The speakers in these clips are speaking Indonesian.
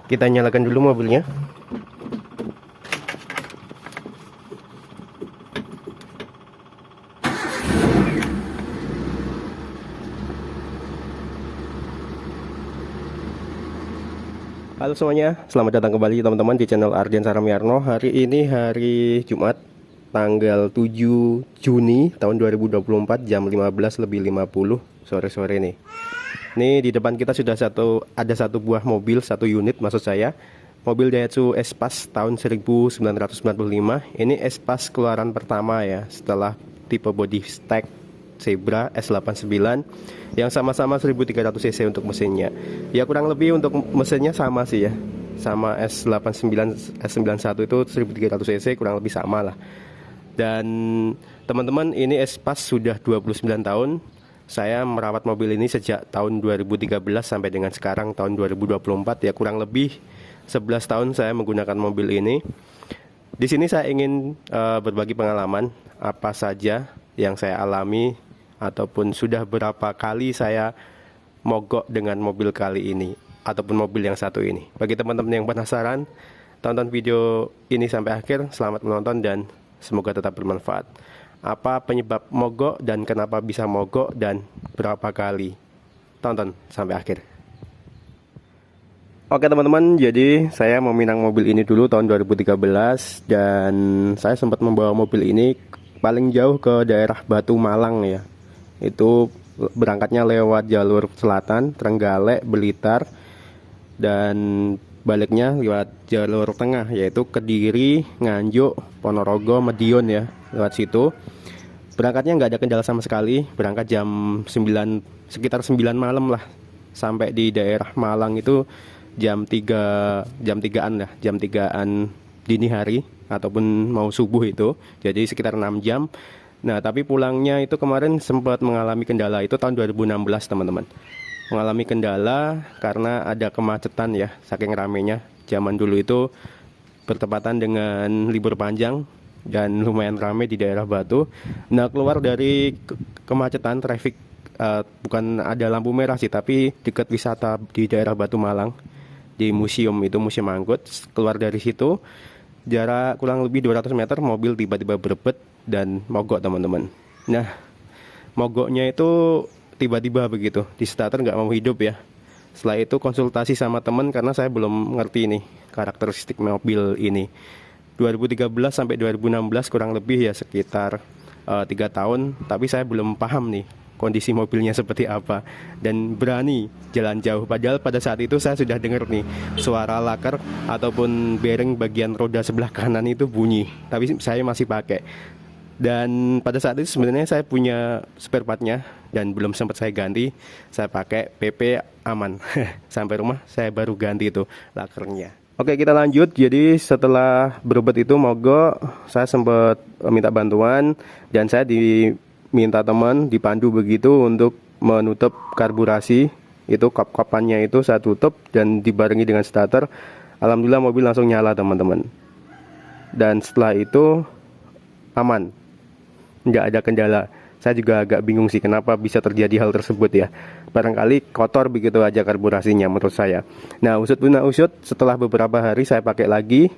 Kita nyalakan dulu mobilnya. Halo semuanya, selamat datang kembali teman-teman di channel Ardian Saramiarno. Hari ini hari Jumat, tanggal 7 Juni tahun 2024 jam 15.50 sore-sore nih. Ini di depan kita sudah ada satu buah mobil, satu unit maksud saya. Mobil Daihatsu Espace tahun 1995. Ini Espace keluaran pertama ya, setelah tipe body stack Zebra S89 yang sama-sama 1300 cc untuk mesinnya. Ya kurang lebih untuk mesinnya sama sih ya. Sama S89 S91 itu 1300 cc kurang lebih sama lah. Dan teman-teman, ini Espace sudah 29 tahun. Saya merawat mobil ini sejak tahun 2013 sampai dengan sekarang tahun 2024 ya, kurang lebih 11 tahun saya menggunakan mobil ini. Di sini saya ingin berbagi pengalaman apa saja yang saya alami ataupun sudah berapa kali saya mogok dengan mobil kali ini ataupun mobil yang satu ini. Bagi teman-teman yang penasaran, tonton video ini sampai akhir. Selamat menonton dan semoga tetap bermanfaat. Apa penyebab mogok dan kenapa bisa mogok dan berapa kali? Tonton sampai akhir. Oke teman-teman, jadi saya meminang mobil ini dulu tahun 2013 dan saya sempat membawa mobil ini paling jauh ke daerah Batu Malang ya. Itu berangkatnya lewat jalur selatan, Trenggalek, Blitar, dan baliknya lewat jalur tengah yaitu Kediri, Nganjuk, Ponorogo, Madiun ya, lewat situ. Berangkatnya nggak ada kendala sama sekali, berangkat jam 9, sekitar 9 malam lah, sampai di daerah Malang itu jam 3-an lah, jam 3-an dini hari ataupun mau subuh itu, jadi sekitar 6 jam. Nah tapi pulangnya itu kemarin sempat mengalami kendala, itu tahun 2016 teman-teman. Mengalami kendala karena ada kemacetan ya, saking ramenya. Zaman dulu itu bertepatan dengan libur panjang dan lumayan ramai di daerah Batu. Nah keluar dari kemacetan traffic, bukan ada lampu merah sih, tapi dekat wisata di daerah Batu Malang, di museum itu, Museum Angkut. Keluar dari situ jarak kurang lebih 200 meter, mobil tiba-tiba berebet dan mogok teman-teman. Nah mogoknya itu tiba-tiba begitu, di starter nggak mau hidup ya. Setelah itu konsultasi sama teman karena saya belum ngerti nih karakteristik mobil ini. 2013 sampai 2016 kurang lebih ya, sekitar 3 tahun, tapi saya belum paham nih kondisi mobilnya seperti apa dan berani jalan jauh. Padahal pada saat itu saya sudah dengar nih suara laker ataupun bearing bagian roda sebelah kanan itu bunyi, tapi saya masih pakai. Dan pada saat itu sebenarnya saya punya spare partnya dan belum sempat saya ganti. Saya pakai PP aman. Sampai rumah saya baru ganti itu lakernya. Oke kita lanjut. Jadi setelah berobat itu mogok, saya sempat minta bantuan dan saya diminta teman dipandu begitu untuk menutup karburasi. Itu kap-kapannya itu saya tutup dan dibarengi dengan starter. Alhamdulillah mobil langsung nyala teman-teman. Dan setelah itu aman, nggak ada kendala. Saya juga agak bingung sih kenapa bisa terjadi hal tersebut ya. Barangkali kotor begitu aja karburasinya menurut saya. Nah usut punya usut, setelah beberapa hari saya pakai lagi,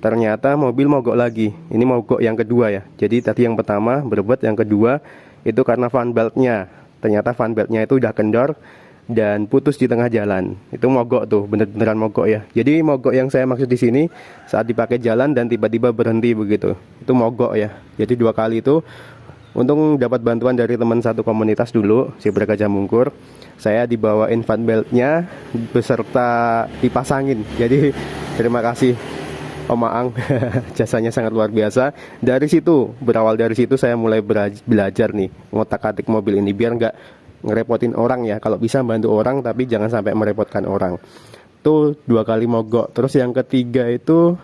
ternyata mobil mogok lagi. Ini mogok yang kedua ya. Jadi tadi yang pertama berebut, yang kedua itu karena fan beltnya. Ternyata fan beltnya itu udah kendor dan putus di tengah jalan. Itu mogok tuh, bener-beneran mogok ya. Jadi mogok yang saya maksud di sini saat dipakai jalan dan tiba-tiba berhenti begitu. Itu mogok ya. Jadi 2 kali itu. Untung dapat bantuan dari teman satu komunitas dulu, Zebra Gajah Mungkur. Saya dibawain fan beltnya beserta dipasangin. Jadi terima kasih Om Aang, jasanya sangat luar biasa. Dari situ, berawal dari situ saya mulai belajar nih ngotak-atik mobil ini biar nggak ngerepotin orang ya. Kalau bisa bantu orang tapi jangan sampai merepotkan orang. Itu 2 kali mogok. Terus yang ketiga itu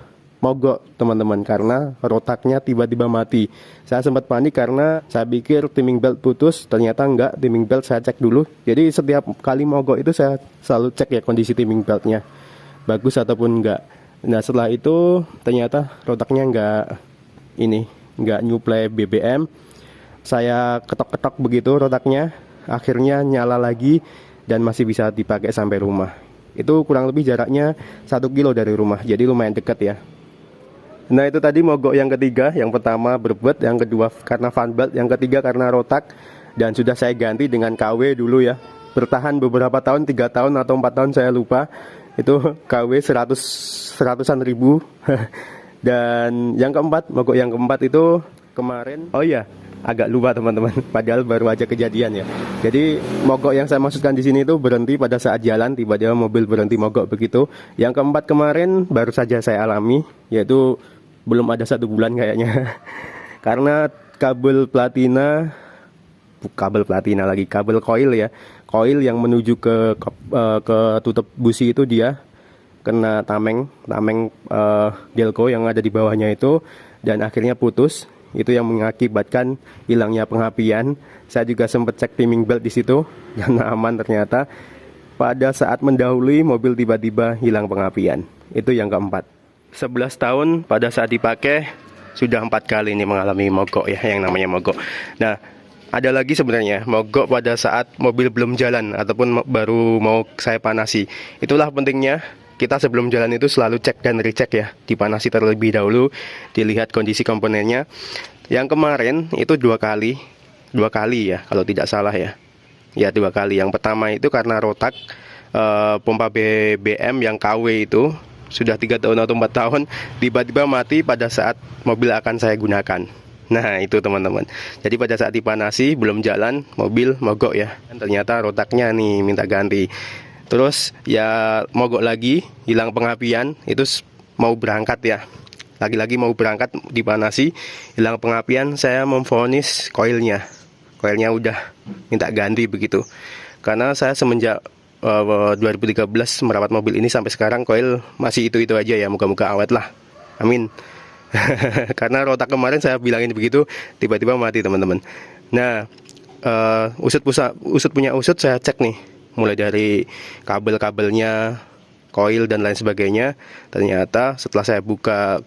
mogok teman-teman karena rotaknya tiba-tiba mati. Saya sempat panik karena saya pikir timing belt putus, ternyata enggak. Timing belt saya cek dulu. Jadi setiap kali mogok itu saya selalu cek ya kondisi timing beltnya bagus ataupun enggak. Nah setelah itu ternyata rotaknya enggak nyuplai BBM. Saya ketok-ketok begitu rotaknya, akhirnya nyala lagi dan masih bisa dipakai sampai rumah. Itu kurang lebih jaraknya 1 kilo dari rumah, jadi lumayan dekat ya. Nah itu tadi mogok yang ketiga. Yang pertama berbet, yang kedua karena fan belt, yang ketiga karena rotak. Dan sudah saya ganti dengan KW dulu ya. Bertahan beberapa tahun, 3 tahun atau 4 tahun saya lupa. Itu KW 100-an ribu. Dan yang keempat, mogok yang keempat itu kemarin. Oh iya, agak lupa teman-teman. Padahal baru aja kejadian ya. Jadi mogok yang saya maksudkan di sini itu berhenti pada saat jalan, tiba-tiba mobil berhenti mogok begitu. Yang keempat kemarin baru saja saya alami, yaitu belum ada 1 bulan kayaknya. Karena kabel platina lagi, kabel coil ya, coil yang menuju ke tutup busi itu dia kena tameng delco yang ada di bawahnya itu, dan akhirnya putus. Itu yang mengakibatkan hilangnya pengapian. Saya juga sempat cek timing belt di situ dan aman ternyata. Pada saat mendahului mobil tiba-tiba hilang pengapian. Itu yang keempat. 11 tahun pada saat dipakai sudah 4 kali ini mengalami mogok ya, yang namanya mogok. Nah, ada lagi sebenarnya mogok pada saat mobil belum jalan ataupun baru mau saya panasi. Itulah pentingnya kita sebelum jalan itu selalu cek dan recheck ya, dipanasi terlebih dahulu, dilihat kondisi komponennya. Yang kemarin itu dua kali ya kalau tidak salah ya. Ya 2 kali. Yang pertama itu karena rotak pompa BBM yang KW itu sudah 3 tahun atau 4 tahun tiba-tiba mati pada saat mobil akan saya gunakan. Nah itu teman-teman. Jadi pada saat dipanasi belum jalan mobil mogok ya. Dan ternyata rotaknya nih minta ganti. Terus ya mogok lagi, hilang pengapian. Itu mau berangkat ya. Lagi-lagi mau berangkat dipanasi, hilang pengapian. Saya memvonis koilnya udah minta ganti begitu. Karena saya semenjak 2013 merawat mobil ini sampai sekarang koil masih itu aja ya, moga-moga awet lah, amin. Karena rotak kemarin saya bilangin begitu, tiba-tiba mati teman-teman. Nah usut punya usut saya cek nih, mulai dari kabel-kabelnya, koil dan lain sebagainya. Ternyata setelah saya buka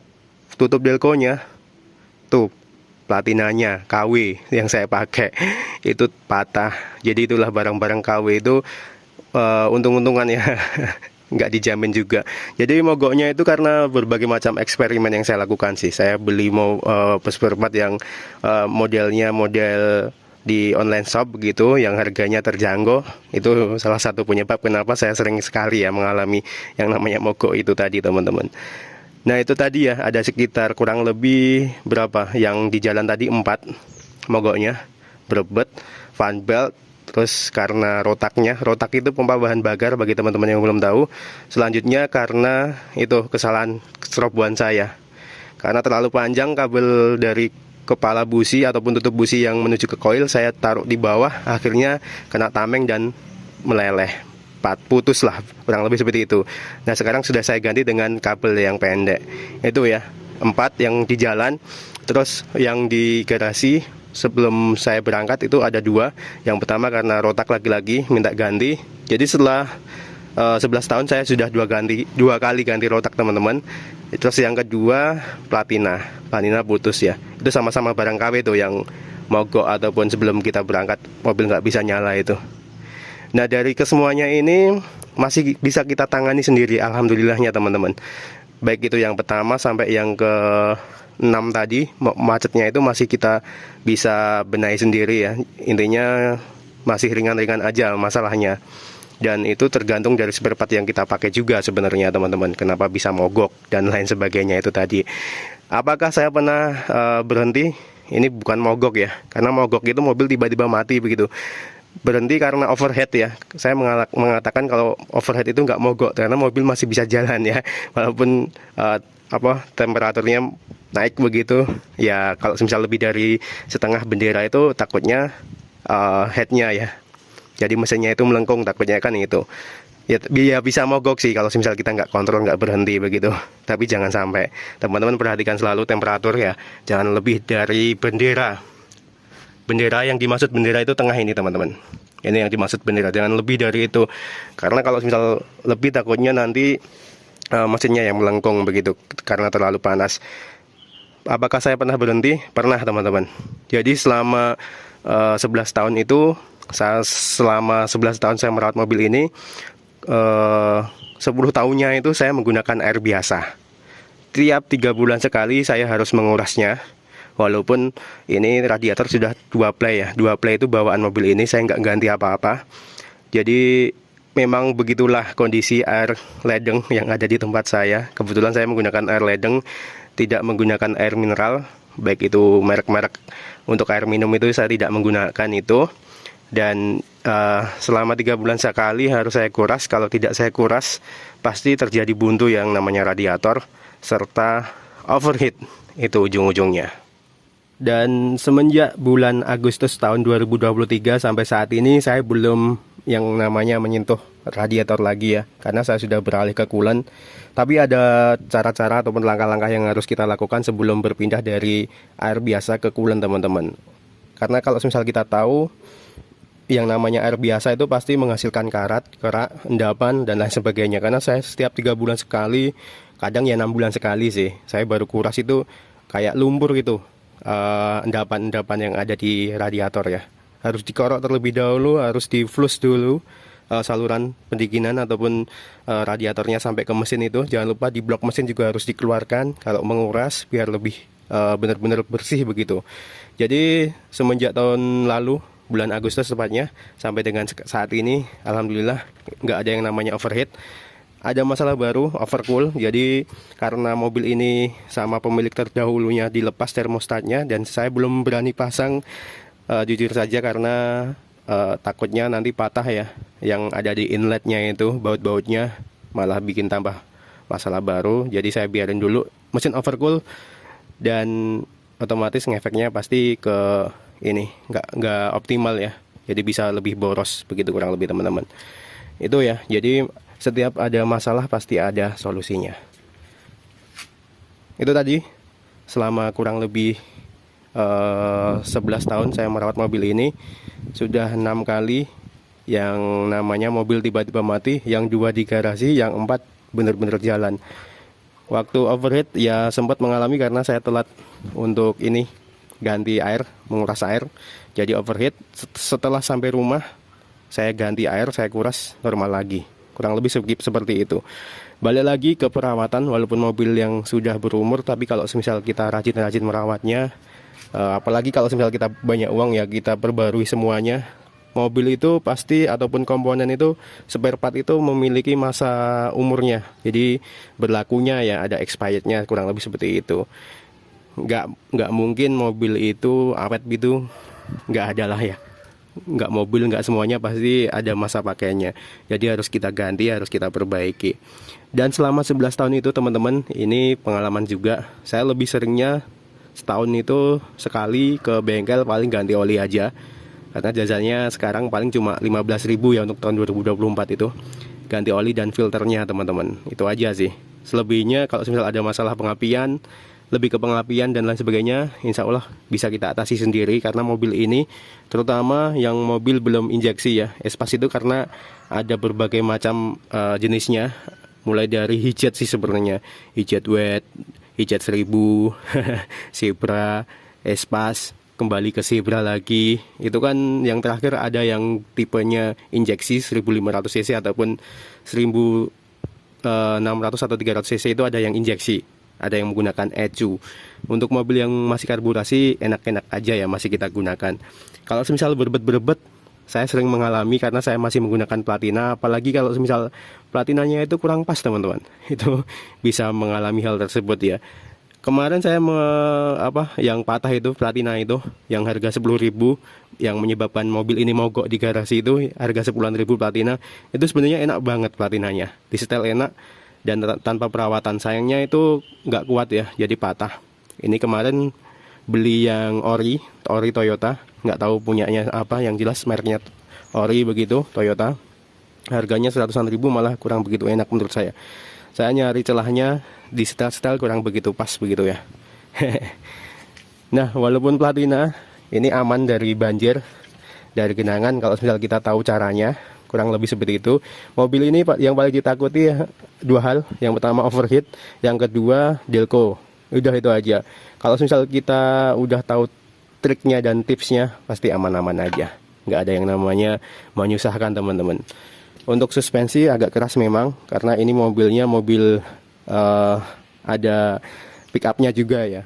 tutup delconya, tuh platinanya KW yang saya pakai itu patah. Jadi itulah barang-barang KW itu untung-untungan ya. Nggak dijamin juga. Jadi mogoknya itu karena berbagai macam eksperimen yang saya lakukan sih. Saya beli spare part yang modelnya model di online shop begitu, yang harganya terjangkau. Itu salah satu penyebab kenapa saya sering sekali ya mengalami yang namanya mogok itu tadi teman-teman. Nah itu tadi ya, ada sekitar kurang lebih berapa yang di jalan tadi, 4 mogoknya. Berbet, fan belt, terus karena rotak itu pompa bahan bakar bagi teman-teman yang belum tahu. Selanjutnya karena itu kesalahan serobohan saya, karena terlalu panjang kabel dari kepala busi ataupun tutup busi yang menuju ke koil saya taruh di bawah, akhirnya kena tameng dan meleleh, putus lah, kurang lebih seperti itu. Nah sekarang sudah saya ganti dengan kabel yang pendek. Itu ya 4 yang di jalan. Terus yang di garasi sebelum saya berangkat itu ada 2. Yang pertama karena rotak lagi-lagi minta ganti. Jadi setelah 11 tahun saya sudah 2 kali ganti rotak teman-teman. Terus yang kedua platina putus ya. Itu sama-sama barang KW tuh, yang mogok ataupun sebelum kita berangkat mobil nggak bisa nyala itu. Nah dari kesemuanya ini masih bisa kita tangani sendiri, alhamdulillahnya teman-teman. Baik itu yang pertama sampai yang ke 6 tadi, macetnya itu masih kita bisa benahi sendiri ya. Intinya masih ringan-ringan aja masalahnya. Dan itu tergantung dari spare part yang kita pakai juga sebenarnya teman-teman, kenapa bisa mogok dan lain sebagainya itu tadi. Apakah saya pernah berhenti? Ini bukan mogok ya, karena mogok itu mobil tiba-tiba mati begitu. Berhenti karena overhead ya. Saya mengatakan kalau overhead itu nggak mogok, karena mobil masih bisa jalan ya, walaupun temperaturnya naik begitu ya. Kalau misal lebih dari setengah bendera itu takutnya headnya ya, jadi mesinnya itu melengkung, takutnya kan itu ya bisa mogok sih kalau misal kita nggak kontrol, nggak berhenti begitu. Tapi jangan sampai, teman-teman perhatikan selalu temperatur ya, jangan lebih dari bendera. Bendera yang dimaksud bendera itu tengah ini teman-teman. Ini yang dimaksud bendera, jangan lebih dari itu. Karena kalau misal lebih takutnya nanti mesinnya yang melengkung begitu karena terlalu panas. Apakah saya pernah berhenti? Pernah teman-teman. Jadi selama 11 tahun itu, selama 11 tahun saya merawat mobil ini, 10 tahunnya itu saya menggunakan air biasa. Tiap 3 bulan sekali saya harus mengurasnya. Walaupun ini radiator sudah 2 play ya. 2 play itu bawaan mobil ini, saya nggak ganti apa-apa. Jadi memang begitulah kondisi air ledeng yang ada di tempat saya. Kebetulan saya menggunakan air ledeng, tidak menggunakan air mineral. Baik itu merek-merek untuk air minum itu saya tidak menggunakan itu. Dan selama 3 bulan sekali harus saya kuras. Kalau tidak saya kuras, pasti terjadi buntu yang namanya radiator serta overheat, itu ujung-ujungnya. Dan semenjak bulan Agustus tahun 2023 sampai saat ini saya belum yang namanya menyentuh radiator lagi ya, karena saya sudah beralih ke coolant. Tapi ada cara-cara ataupun langkah-langkah yang harus kita lakukan sebelum berpindah dari air biasa ke coolant, teman-teman. Karena kalau misal kita tahu yang namanya air biasa itu pasti menghasilkan karat, kerak, endapan, dan lain sebagainya. Karena saya setiap 3 bulan sekali, kadang ya 6 bulan sekali sih, saya baru kuras itu kayak lumpur gitu, endapan-endapan yang ada di radiator ya. Harus dikorok terlebih dahulu, harus di flush dulu saluran pendinginan ataupun radiatornya sampai ke mesin itu. Jangan lupa di blok mesin juga harus dikeluarkan kalau menguras biar lebih benar-benar bersih begitu. Jadi semenjak tahun lalu bulan Agustus tepatnya sampai dengan saat ini, alhamdulillah nggak ada yang namanya overheat. Ada masalah baru, overcool. Jadi karena mobil ini sama pemilik terdahulunya dilepas termostatnya, dan saya belum berani pasang jujur saja karena takutnya nanti patah ya, yang ada di inletnya itu, baut-bautnya malah bikin tambah masalah baru. Jadi saya biarin dulu mesin overcool, dan otomatis ngefeknya pasti ke ini nggak optimal ya, jadi bisa lebih boros begitu kurang lebih, teman-teman. Itu ya, jadi setiap ada masalah pasti ada solusinya. Itu tadi selama kurang lebih 11 tahun saya merawat mobil ini, sudah 6 kali yang namanya mobil tiba-tiba mati, yang 2 di garasi, yang 4 benar-benar jalan. Waktu overheat ya sempat mengalami karena saya telat untuk ini ganti air, menguras air, jadi overheat. Setelah sampai rumah saya ganti air, saya kuras, normal lagi. Kurang lebih seperti itu. Balik lagi ke perawatan, walaupun mobil yang sudah berumur, tapi kalau misal kita rajin-rajin merawatnya, apalagi kalau misal kita banyak uang ya, kita perbarui semuanya. Mobil itu pasti ataupun komponen itu, spare part itu memiliki masa umurnya. Jadi berlakunya ya ada expirednya, kurang lebih seperti itu. Nggak mungkin mobil itu awet gitu, nggak ada lah ya. Nggak mobil, nggak semuanya pasti ada masa pakainya. Jadi harus kita ganti, harus kita perbaiki. Dan selama 11 tahun itu, teman-teman, ini pengalaman juga. Saya lebih seringnya setahun itu sekali ke bengkel, paling ganti oli aja. Karena jasanya sekarang paling cuma 15.000 ya untuk tahun 2024 itu. Ganti oli dan filternya, teman-teman. Itu aja sih. Selebihnya kalau misal ada masalah pengapian, lebih ke pengapian dan lain sebagainya, insya Allah bisa kita atasi sendiri. Karena mobil ini, terutama yang mobil belum injeksi ya, espas itu, karena ada berbagai macam jenisnya. Mulai dari hijet sih sebenarnya, hijet wet, hijet 1000, Zebra, espas, kembali ke Zebra lagi. Itu kan yang terakhir ada yang tipenya injeksi 1500 cc ataupun 1600 atau 300 cc, itu ada yang injeksi. Ada yang menggunakan ECU. Untuk mobil yang masih karburasi, enak-enak aja ya masih kita gunakan. Kalau misal berbet-berbet, saya sering mengalami karena saya masih menggunakan platina. Apalagi kalau misal platinanya itu kurang pas, teman-teman, itu bisa mengalami hal tersebut ya. Kemarin saya yang patah itu platina itu, yang harga 10.000, yang menyebabkan mobil ini mogok di garasi itu, harga 10.000 platina. Itu sebenarnya enak banget platinanya, di setel enak dan tanpa perawatan. Sayangnya itu nggak kuat ya, jadi patah. Ini kemarin beli yang ori Toyota, nggak tahu punyanya apa, yang jelas mereknya ori begitu, Toyota. Harganya 100.000, malah kurang begitu enak menurut saya. Saya nyari celahnya, di setel-setel kurang begitu pas begitu ya. Nah, walaupun platina ini aman dari banjir, dari genangan kalau misal kita tahu caranya. Kurang lebih seperti itu. Mobil ini yang paling ditakuti ya, 2 hal. Yang pertama overheat, yang kedua delco. Udah itu aja. Kalau misal kita udah tahu triknya dan tipsnya, pasti aman-aman aja. Nggak ada yang namanya menyusahkan, teman-teman. Untuk suspensi agak keras memang, karena ini mobilnya mobil ada pick upnya juga ya.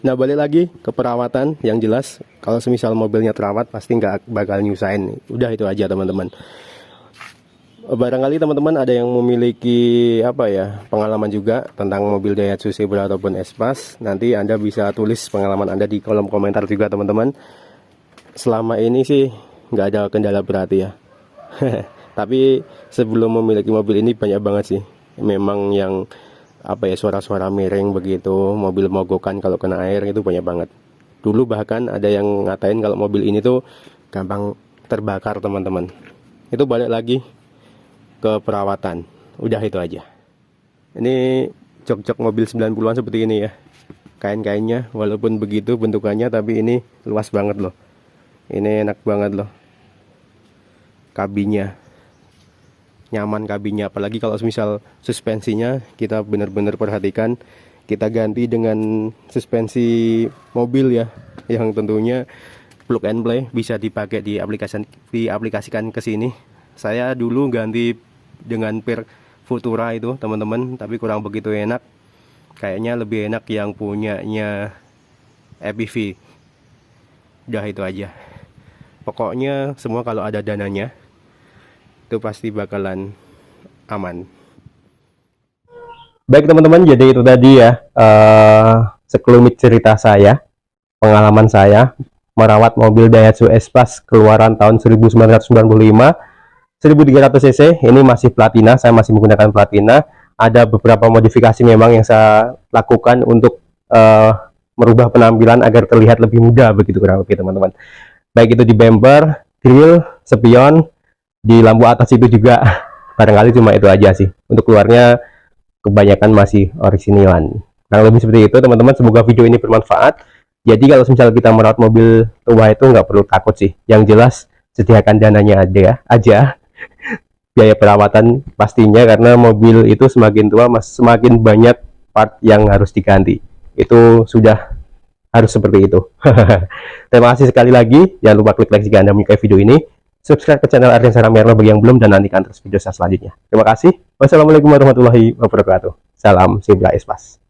Nah, balik lagi ke perawatan. Yang jelas kalau semisal mobilnya terawat pasti nggak bakal nyusahin. Udah itu aja teman-teman. Barangkali teman-teman ada yang memiliki pengalaman juga tentang mobil Daihatsu Zebra ataupun Espas, nanti Anda bisa tulis pengalaman Anda di kolom komentar juga teman-teman. Selama ini sih nggak ada kendala berarti ya. Tapi sebelum memiliki mobil ini banyak banget sih memang yang suara-suara miring begitu, mobil mogokan kalau kena air itu banyak banget. Dulu bahkan ada yang ngatain kalau mobil ini tuh gampang terbakar teman-teman. Itu balik lagi ke perawatan. Udah itu aja. Ini jok-jok mobil 90-an seperti ini ya. Kain-kainnya walaupun begitu bentukannya, tapi ini luas banget loh. Ini enak banget loh. Kabinnya nyaman, kabinnya apalagi kalau misal suspensinya kita benar-benar perhatikan, kita ganti dengan suspensi mobil ya, yang tentunya plug and play, bisa dipakai diaplikasikan ke sini. Saya dulu ganti dengan Per Futura itu teman-teman, tapi kurang begitu enak. Kayaknya lebih enak yang punyanya EPV. Udah itu aja. Pokoknya semua kalau ada dananya itu pasti bakalan aman. Baik teman-teman, jadi itu tadi ya sekelumit cerita saya, pengalaman saya merawat mobil Daihatsu Espas keluaran tahun 1995 1300 cc. Ini masih platina, saya masih menggunakan platina. Ada beberapa modifikasi memang yang saya lakukan untuk merubah penampilan agar terlihat lebih muda begitu kurang lebih teman-teman. Baik itu di bumper, grill, spion, di lampu atas itu juga. Barangkali cuma itu aja sih. Untuk keluarnya kebanyakan masih originalan. Kurang lebih seperti itu teman-teman. Semoga video ini bermanfaat. Jadi kalau misalnya kita merawat mobil tua itu nggak perlu takut sih. Yang jelas sediakan dananya aja. Biaya perawatan pastinya, karena mobil itu semakin tua semakin banyak part yang harus diganti. Itu sudah harus seperti itu. Terima kasih sekali lagi. Jangan lupa klik like jika Anda menyukai video ini. Subscribe ke channel Ardian Saramerno bagi yang belum, dan nantikan terus video saya selanjutnya. Terima kasih. Wassalamualaikum warahmatullahi wabarakatuh. Salam Zebra Espas.